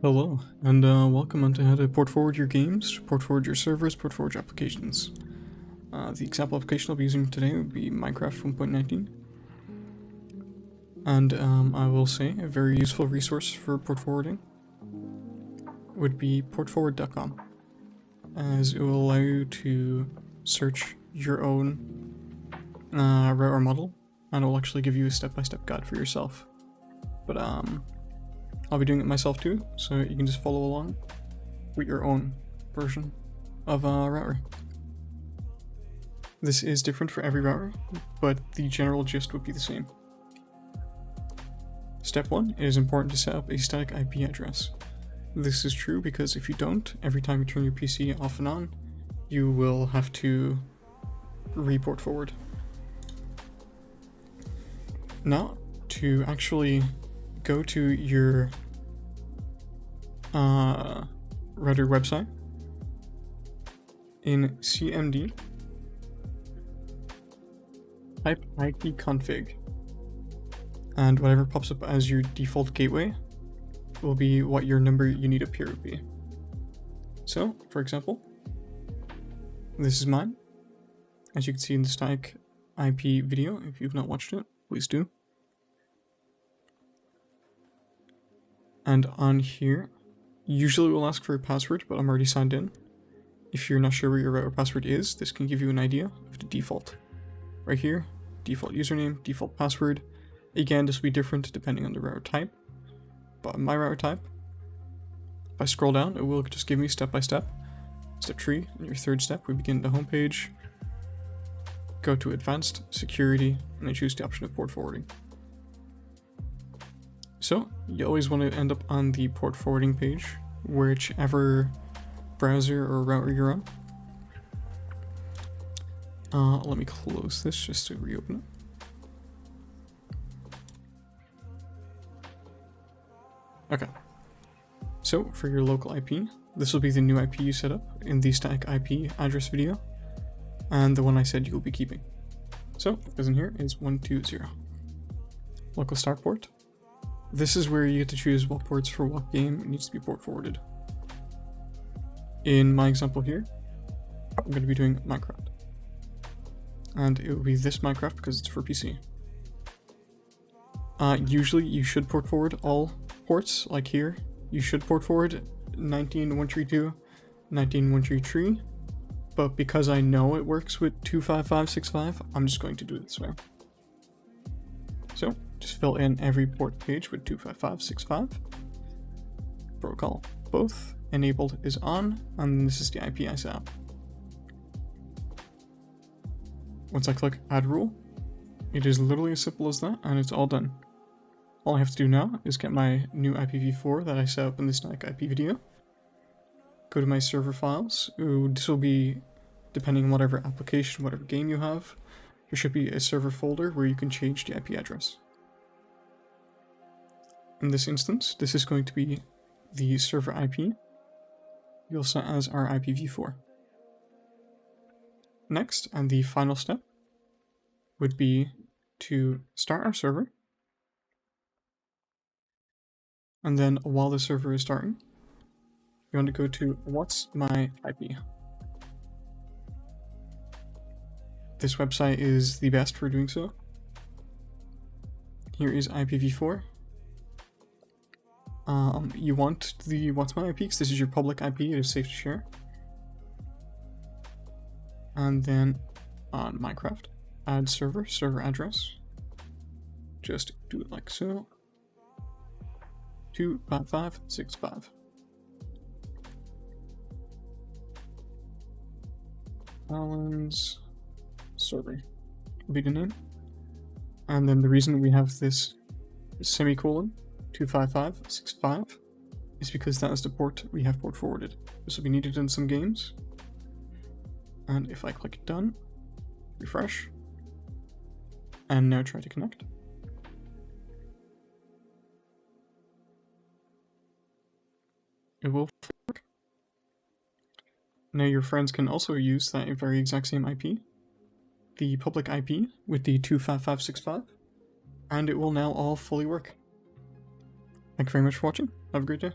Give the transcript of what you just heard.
Hello, and welcome onto how to port forward your games, port forward your servers, port forward your applications. The example application I'll be using today would be Minecraft 1.19. And I will say a very useful resource for port forwarding would be portforward.com, as it will allow you to search your own router model, and it will actually give you a step-by-step guide for yourself. But I'll be doing it myself too, so you can just follow along with your own version of a router. This is different for every router, but the general gist would be the same. Step 1, it is important to set up a static IP address. This is true because if you don't, every time you turn your PC off and on, you will have to report forward. Now, to actually go to your router website, in CMD, type ipconfig, and whatever pops up as your default gateway will be what your number you need up here would be. So, for example, this is mine. As you can see in the static IP video, if you've not watched it, please do. And on here, usually we'll ask for a password, but I'm already signed in. If you're not sure where your router password is, this can give you an idea of the default. Right here, default username, default password. Again, this will be different depending on the router type. But my router type, if I scroll down, it will just give me step by step. Step 3, in your third step, we begin the home page. Go to advanced security, and I choose the option of port forwarding. So, you always want to end up on the port forwarding page, whichever browser or router you're on. Let me close this just to reopen it. Okay. So, for your local IP, this will be the new IP you set up in the static IP address video, and the one I said you'll be keeping. So, what goes in here is 120. Local start port. This is where you get to choose what ports for what game needs to be port forwarded. In my example here, I'm going to be doing Minecraft. And it will be this Minecraft because it's for PC. Usually you should port forward all ports, like here. You should port forward 19.132, 19.133, but because I know it works with 25565, I'm just going to do it this way. So, just fill in every port page with 25565. Protocol both enabled is on, and this is the IP I set up. Once I click add rule, it is literally as simple as that, and it's all done. All I have to do now is get my new IPv4 that I set up in this static IP video. Go to my server files. This will be, depending on whatever application, whatever game you have, there should be a server folder where you can change the IP address. In this instance, this is going to be the server IP we'll set as our IPv4. Next, and the final step, would be to start our server. And then while the server is starting, you want to go to what's my IP. This website is the best for doing so. Here is IPv4. You want the what's my IP because this is your public IP, it is safe to share. And then on Minecraft, add server address. Just do it like so. 25565. Alan's server will be the name. And then the reason we have this semicolon 25565 is because that is the port we have port forwarded. This will be needed in some games. And if I click done, refresh, and now try to connect. It will work. Now your friends can also use that very exact same IP, the public IP with the 25565, and it will now all fully work. Thank you very much for watching. Have a great day.